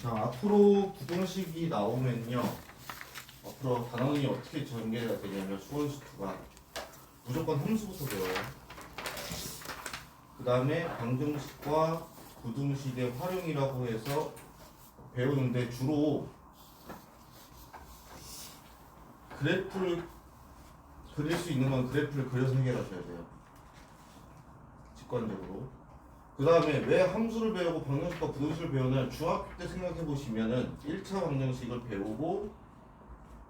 자, 앞으로 부등식이 나오면요. 앞으로 단원이 어떻게 전개가 되냐면 수원수투가 무조건 함수부터 배워요. 그 다음에 방정식과 부등식의 활용이라고 해서 배우는데 주로 그래프를 그릴 수 있는 건 그래프를 그려서 해결하셔야 돼요. 직관적으로. 그 다음에 왜 함수를 배우고 방정식과 부등식을 배우냐면 중학교 때 생각해 보시면은 1차 방정식을 배우고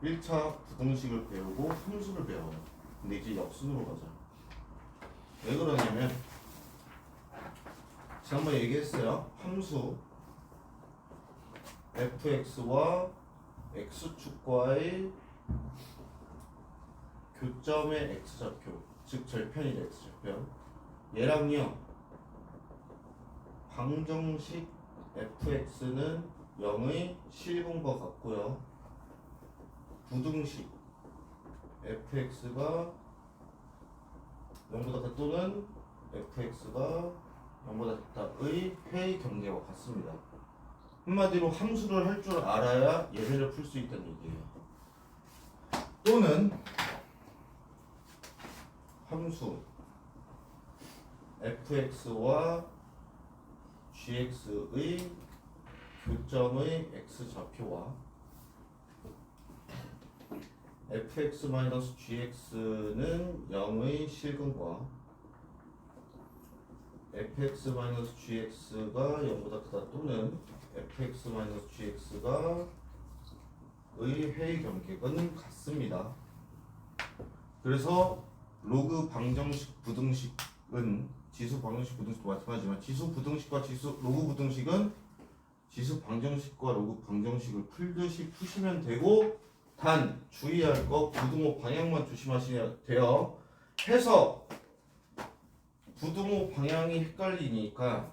1차 부등식을 배우고 함수를 배워요. 근데 이제 역순으로 가자. 왜 그러냐면 지난번에 얘기했어요. 함수 fx와 x축과의 교점의 x좌표, 즉 절편이죠. x절편. 얘랑요 방정식 fx는 0의 실분과 같고요. 부등식 fx가 0보다 같다 또는 fx가 0보다 같다의 회의 경계와 같습니다. 한마디로 함수를 할 줄 알아야 얘네를 풀 수 있다는 얘기예요. 또는 함수 fx와 gx의 교점의 x좌표와 fx-gx는 0의 실근과 fx-gx가 0보다 크다 또는 fx-gx가 의 회의 경계는 같습니다. 그래서 로그 방정식 부등식은 지수 방정식 부등식도 마찬가지지만 지수 부등식과 로그 부등식은 지수 방정식과 로그 방정식을 풀듯이 푸시면 되고, 단 주의할 거 부등호 방향만 조심하셔야 돼요. 해서 부등호 방향이 헷갈리니까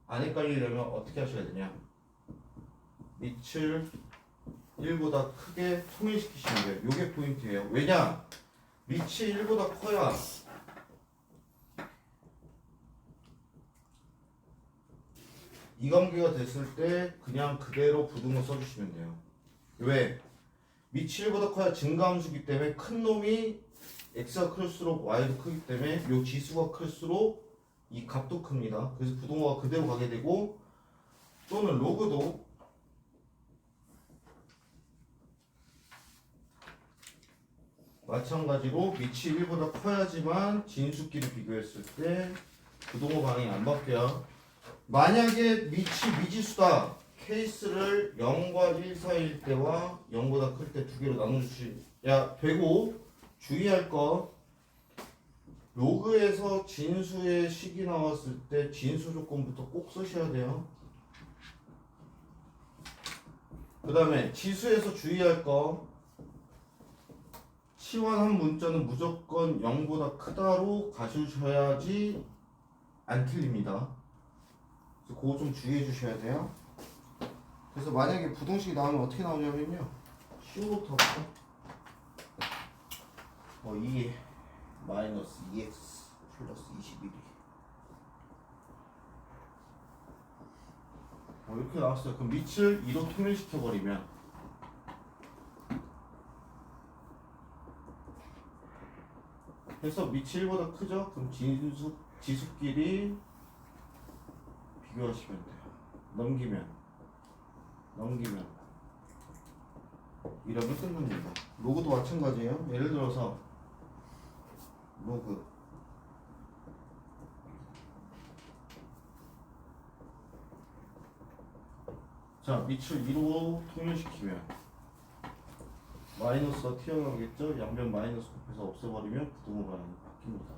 안 헷갈리려면 어떻게 하셔야 되냐, 밑을 1보다 크게 통일시키시면 돼요. 요게 포인트예요. 왜냐? 밑이 1보다 커야 이 관계가 됐을 때 그냥 그대로 부등호 써주시면 돼요. 왜? 밑이 1보다 커야 증가함수기 때문에 큰 놈이 x가 클수록 y도 크기 때문에 요 지수가 클수록 이 값도 큽니다. 그래서 부등호가 그대로 가게 되고, 또는 로그도 마찬가지로 밑이 1보다 커야지만 진수끼리 비교했을 때 부등호 방향이 안 바뀌어요. 만약에 밑이 미지수다 케이스를 0과 1 사이일 때와 0보다 클 때 두 개로 나눠주셔야 되고, 주의할 거 로그에서 진수의 식이 나왔을 때 진수 조건부터 꼭 쓰셔야 돼요. 그 다음에 지수에서 주의할 거 치환한 문자는 무조건 0보다 크다로 가주셔야지 안 틀립니다. 그래서 그거 좀 주의해 주셔야 돼요. 그래서 만약에 부등식이 나오면 어떻게 나오냐면요, 슈부터 2 마이너스 2x 플러스 21이 이렇게 나왔어요. 그럼 밑을 2로 통일시켜버리면 그래서 밑이 1보다 크죠? 그럼 지수끼리 비교하시면 돼요. 넘기면 이러면 끝납니다. 로그도 마찬가지예요. 예를 들어서 로그 자, 밑을 2로 통일시키면 마이너스가 튀어나오겠죠? 양변 마이너스 곱해서 없애버리면 부등호 방향이 바뀝니다.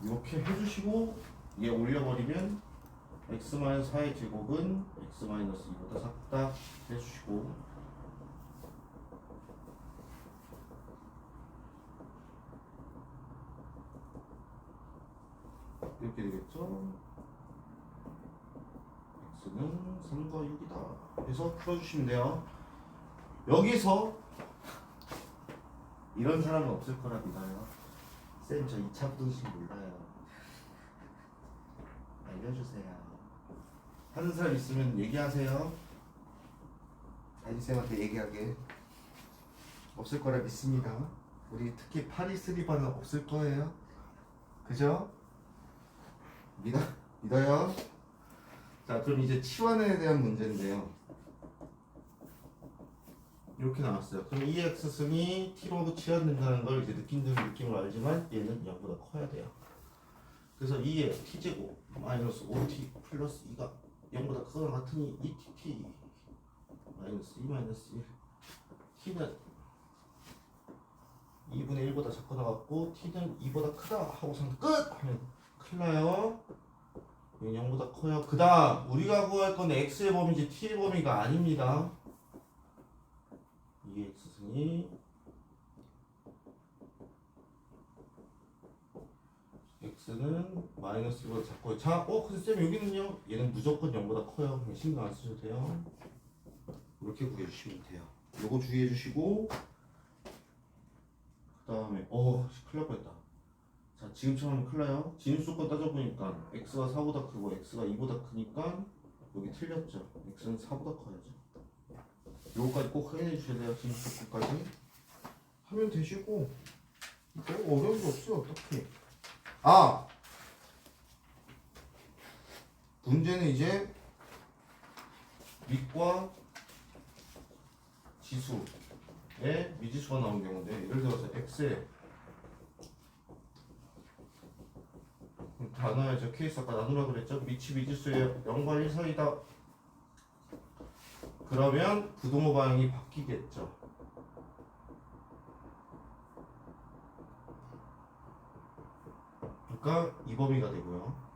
이렇게 해주시고 얘 올려버리면 x-4의 제곱은 x-2보다 작다 해주시고, 이렇게 되겠죠? x는 3과 6이다 해서 풀어주시면 돼요. 여기서 이런 사람은 없을 거라 믿어요. 쌤 저 2차 부등식 몰라요. 알려주세요. 하는 사람 있으면 얘기하세요. 담임쌤한테 얘기하게. 없을 거라 믿습니다. 우리 특히 파리스리바는 없을 거예요. 그죠? 믿어요? 자, 그럼 이제 치환에 대한 문제인데요. 이렇게 나왔어요. 그럼 이 x승이 t로 치환된다는 걸 이제 느낌을 알지만 얘는 0보다 커야 돼요. 그래서 2의 t제곱 마이너스 5t 플러스 2가 0보다 크거나 같으니 2tt 마이너스 2 마이너스 1 t는 2분의 1보다 작거나 같고 t는 2보다 크다 하고 상태 끝! 하면 큰일 나요. 0보다 커요. 그 다음 우리가 구할 건 x의 범위지 t의 범위가 아닙니다. 2x승이 x는 마이너스 1보다 작고요. 자, 근데 쌤 여기는요? 얘는 무조건 0보다 커요. 그냥 신경 안 쓰셔도 돼요. 이렇게 구해주시면 돼요. 요거 주의해 주시고 그 다음에 큰일 날 뻔했다. 자, 지금처럼 큰일 나요. 진수권 따져보니까 x가 4보다 크고 x가 2보다 크니까 여기 틀렸죠. x는 4보다 커야죠. 요거까지 꼭 확인해 주셔야 돼요. 진수권까지 하면 되시고 이거 어려운 게 없어요. 어떻게 문제는 이제 밑과 지수에 미지수가 나온 경우인데 예를 들어서 x에 다 나와야죠. 케이스 아까 나누라 그랬죠. 밑이 미지수에 0과 1 사이다. 그러면 부동호 방향이 바뀌겠죠. 그러니까 이 범위가 되고요.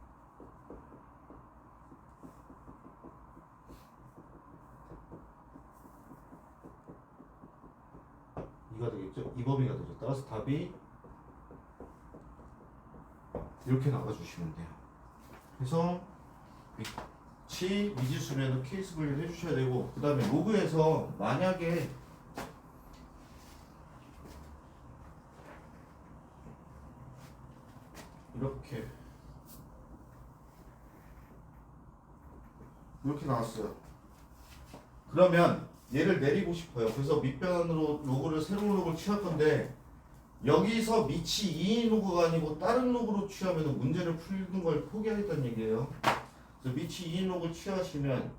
이가 되겠죠. 이 범위가 되죠. 따라서 답이 이렇게 나가주시면 돼요. 그래서 위치 미지수면은 케이스 분리를 해주셔야 되고 그 다음에 로그에서 만약에 이렇게 나왔어요. 그러면 얘를 내리고 싶어요. 그래서 밑변으로 로그를 새로운 로그를 취할 건데 여기서 밑이 2인 로그가 아니고 다른 로그로 취하면 문제를 풀는 걸 포기하겠다는 얘기예요. 그래서 밑이 2인 로그를 취하시면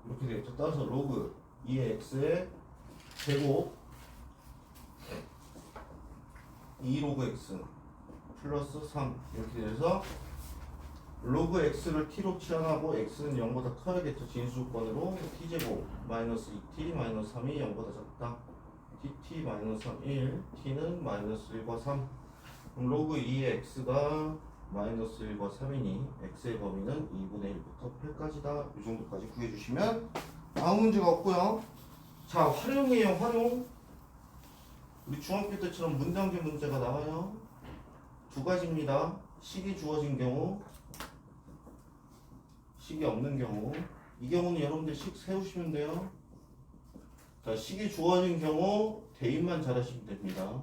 이렇게 되겠죠. 따라서 로그 2의 x의 제곱 2 로그 x 플러스 3 이렇게 돼서 로그 x를 t로 치환하고 x는 0보다 커야겠죠. 진수권으로 t제곱 마이너스 2t 마이너스 3이 0보다 작다. tt 마이너스 3 1 t는 마이너스 1과 3 그럼 로그 2의 x가 마이너스 1과 3이니 x의 범위는 2분의 1부터 8까지다. 이 정도까지 구해주시면 아무 문제가 없고요. 자, 활용이에요. 활용. 우리 중학교 때처럼 문장제 문제가 나와요. 두 가지입니다. 식이 주어진 경우, 식이 없는 경우. 이 경우는 여러분들 식 세우시면 돼요. 자, 식이 주어진 경우 대입만 잘하시면 됩니다.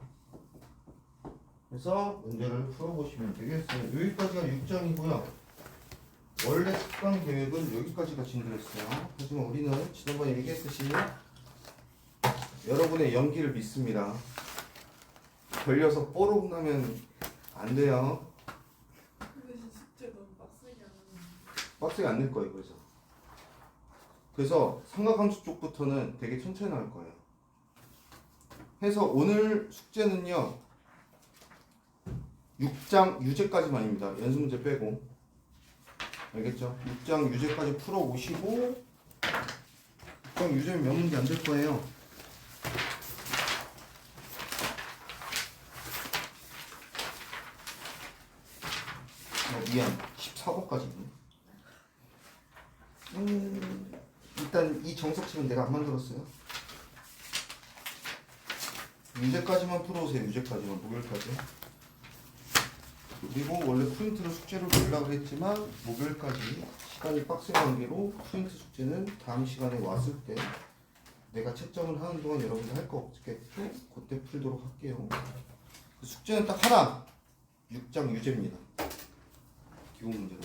그래서 문제를 풀어보시면 되겠어요. 여기까지가 6장이고요. 원래 특강 계획은 여기까지가 진도였어요. 하지만 우리는 지난번에 얘기했듯이 여러분의 연기를 믿습니다. 걸려서 뽀록 나면 안 돼요. 근데 숙제 너무 빡세게 안 하는. 빡세게 안 낼 거예요. 그래서 삼각함수 쪽부터는 되게 천천히 나올 거예요. 해서 오늘 숙제는요 6장 유제까지만입니다. 연습문제 빼고. 알겠죠? 6장 유제까지 풀어오시고 6장 유제는 몇 문제 안 될 거예요. 미안 14번까지 있네. 일단 이 정석식은 내가 안 만들었어요. 유제까지만 풀어오세요. 유제까지만 목요일까지. 그리고 원래 포인트로 숙제를 보려고 했지만 목요일까지 시간이 빡센 관계로 포인트 숙제는 다음 시간에 왔을 때 내가 채점을 하는 동안 여러분들 할 거 없겠죠? 그때 풀도록 할게요. 그 숙제는 딱 하나. 6장 유제입니다. 기본 문제로.